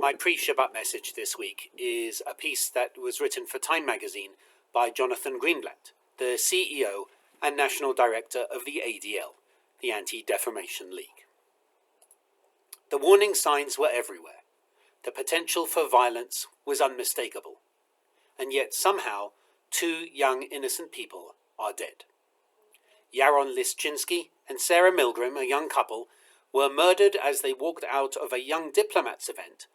My pre-Shabbat message this week is a piece that was written for Time magazine by Jonathan Greenblatt, the CEO and National Director of the ADL, the Anti-Defamation League. The warning signs were everywhere. The potential for violence was unmistakable. And yet somehow, 2 young innocent people are dead. Yaron Lischinski and Sarah Milgram, a young couple, were murdered as they walked out of a Young Diplomats event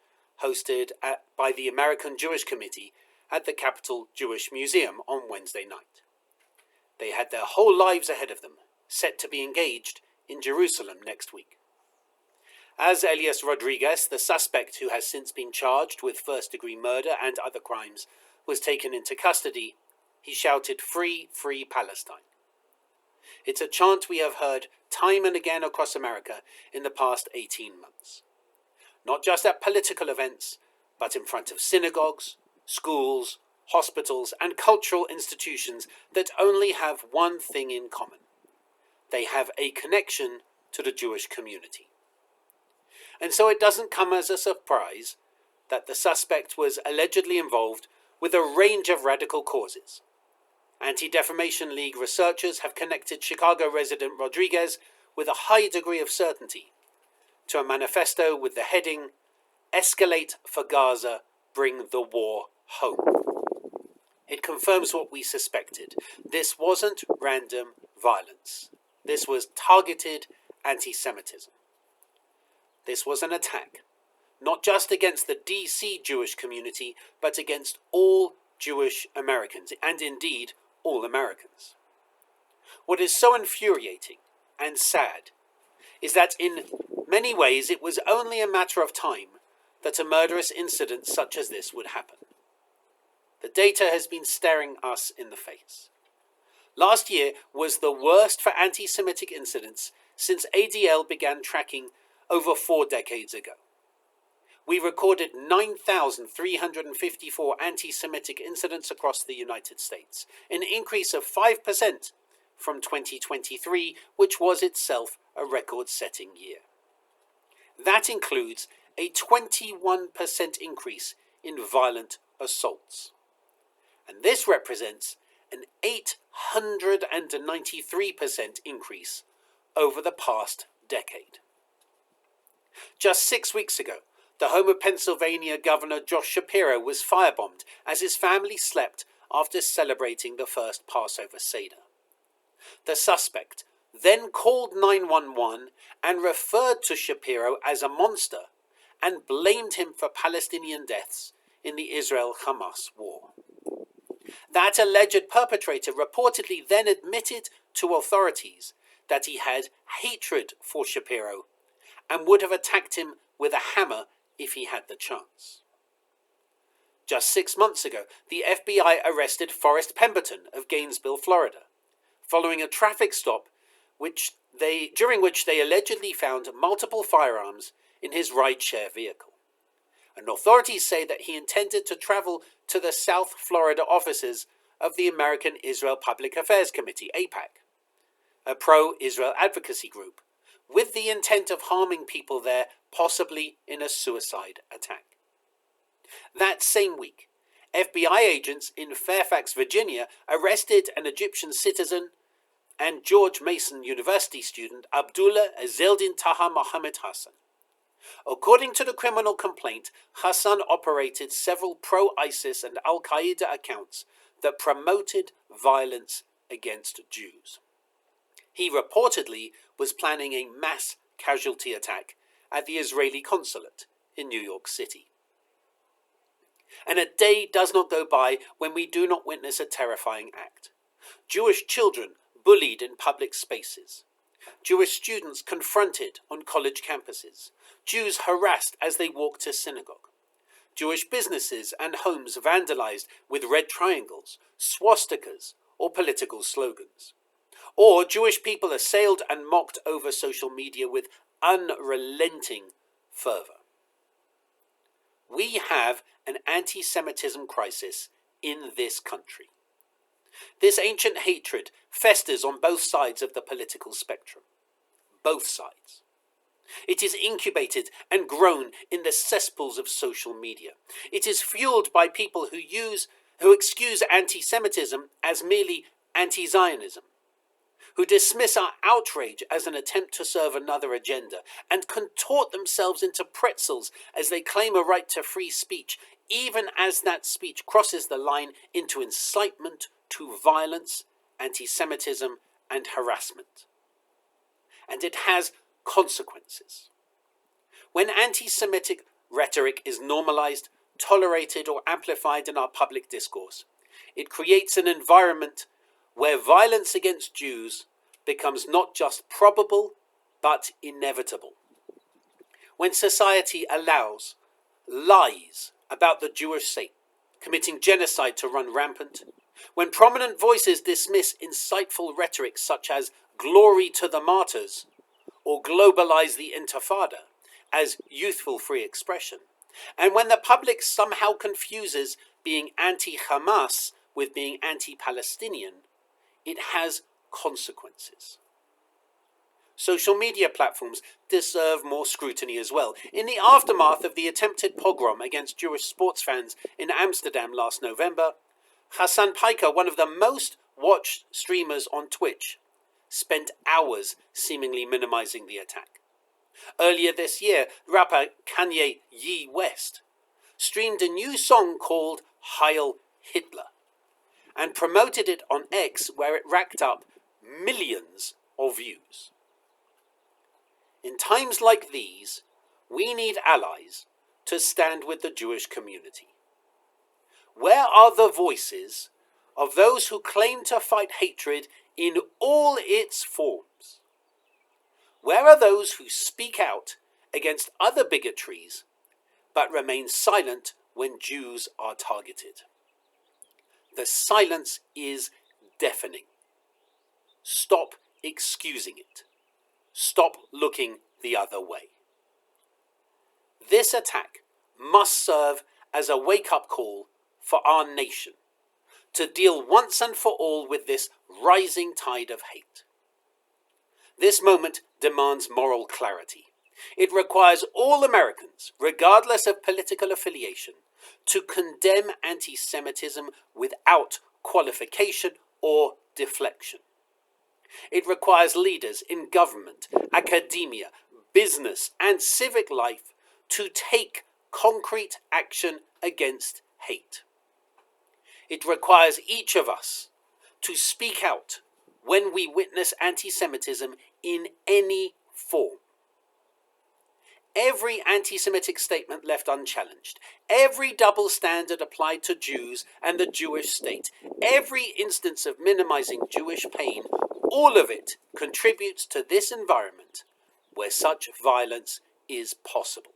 hosted by the American Jewish Committee at the Capitol Jewish Museum on Wednesday night. They had their whole lives ahead of them, set to be engaged in Jerusalem next week. As Elias Rodriguez, the suspect who has since been charged with first-degree murder and other crimes, was taken into custody, he shouted, "Free, free Palestine." It's a chant we have heard time and again across America in the past 18 months. Not just at political events, but in front of synagogues, schools, hospitals, and cultural institutions that only have one thing in common. They have a connection to the Jewish community. And so it doesn't come as a surprise that the suspect was allegedly involved with a range of radical causes. Anti-Defamation League researchers have connected Chicago resident Rodriguez with a high degree of certainty to a manifesto with the heading, "Escalate for Gaza, Bring the War Home." It confirms what we suspected. This wasn't random violence. This was targeted anti-Semitism. This was an attack, not just against the DC Jewish community, but against all Jewish Americans, and indeed all Americans. What is so infuriating and sad is that in many ways it was only a matter of time that a murderous incident such as this would happen. The data has been staring us in the face. Last year was the worst for anti-Semitic incidents since ADL began tracking over 4 decades ago. We recorded 9,354 anti-Semitic incidents across the United States, an increase of 5% from 2023, which was itself a record-setting year. That includes a 21% increase in violent assaults. And this represents an 893% increase over the past decade. Just 6 weeks ago, the home of Pennsylvania Governor Josh Shapiro was firebombed as his family slept after celebrating the first Passover Seder. The suspect then called 911 and referred to Shapiro as a monster and blamed him for Palestinian deaths in the Israel-Hamas war. That alleged perpetrator reportedly then admitted to authorities that he had hatred for Shapiro and would have attacked him with a hammer if he had the chance. Just 6 months ago, the FBI arrested Forrest Pemberton of Gainesville, Florida, following a traffic stop during which they allegedly found multiple firearms in his rideshare vehicle. And authorities say that he intended to travel to the South Florida offices of the American Israel Public Affairs Committee, AIPAC, a pro-Israel advocacy group, with the intent of harming people there, possibly in a suicide attack. That same week, FBI agents in Fairfax, Virginia, arrested an Egyptian citizen and George Mason University student Abdullah Zeldin Taha Mohammed Hassan. According to the criminal complaint, Hassan operated several pro-ISIS and al-Qaeda accounts that promoted violence against Jews. He reportedly was planning a mass casualty attack at the Israeli consulate in New York City. And a day does not go by when we do not witness a terrifying act. Jewish children bullied in public spaces. Jewish students confronted on college campuses. Jews harassed as they walked to synagogue. Jewish businesses and homes vandalized with red triangles, swastikas, or political slogans. Or Jewish people assailed and mocked over social media with unrelenting fervor. We have an anti-Semitism crisis in this country. This ancient hatred festers on both sides of the political spectrum. Both sides. It is incubated and grown in the cesspools of social media. It is fueled by people who excuse anti-Semitism as merely anti-Zionism, who dismiss our outrage as an attempt to serve another agenda, and contort themselves into pretzels as they claim a right to free speech, even as that speech crosses the line into incitement to violence, anti-Semitism, and harassment. And it has consequences. When anti-Semitic rhetoric is normalized, tolerated, or amplified in our public discourse, it creates an environment where violence against Jews becomes not just probable, but inevitable. When society allows lies about the Jewish state, committing genocide to run rampant, when prominent voices dismiss insightful rhetoric such as glory to the martyrs, or globalize the Intifada as youthful free expression, and when the public somehow confuses being anti-Hamas with being anti-Palestinian, it has consequences. Social media platforms deserve more scrutiny as well. In the aftermath of the attempted pogrom against Jewish sports fans in Amsterdam last November, Hassan Piker, one of the most watched streamers on Twitch, spent hours seemingly minimizing the attack. Earlier this year, rapper Kanye West streamed a new song called Heil Hitler and promoted it on X, where it racked up millions of views. In times like these, we need allies to stand with the Jewish community. Where are the voices of those who claim to fight hatred in all its forms? Where are those who speak out against other bigotries but remain silent when Jews are targeted? The silence is deafening. Stop excusing it. Stop looking the other way. This attack must serve as a wake-up call for our nation to deal once and for all with this rising tide of hate. This moment demands moral clarity. It requires all Americans, regardless of political affiliation, to condemn anti-Semitism without qualification or deflection. It requires leaders in government, academia, business, and civic life to take concrete action against hate. It requires each of us to speak out when we witness anti-Semitism in any form. Every anti-Semitic statement left unchallenged, every double standard applied to Jews and the Jewish state, every instance of minimizing Jewish pain, all of it contributes to this environment where such violence is possible.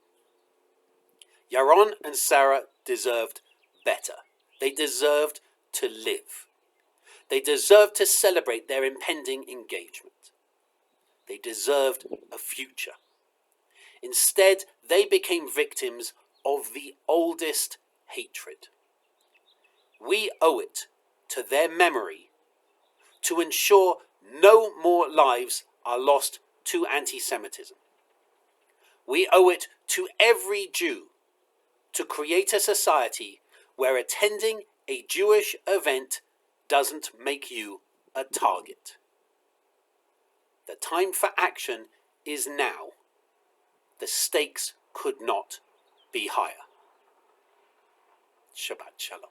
Yaron and Sarah deserved better. They deserved to live. They deserved to celebrate their impending engagement. They deserved a future. Instead, they became victims of the oldest hatred. We owe it to their memory to ensure no more lives are lost to anti-Semitism. We owe it to every Jew to create a society where attending a Jewish event doesn't make you a target. The time for action is now. The stakes could not be higher. Shabbat Shalom.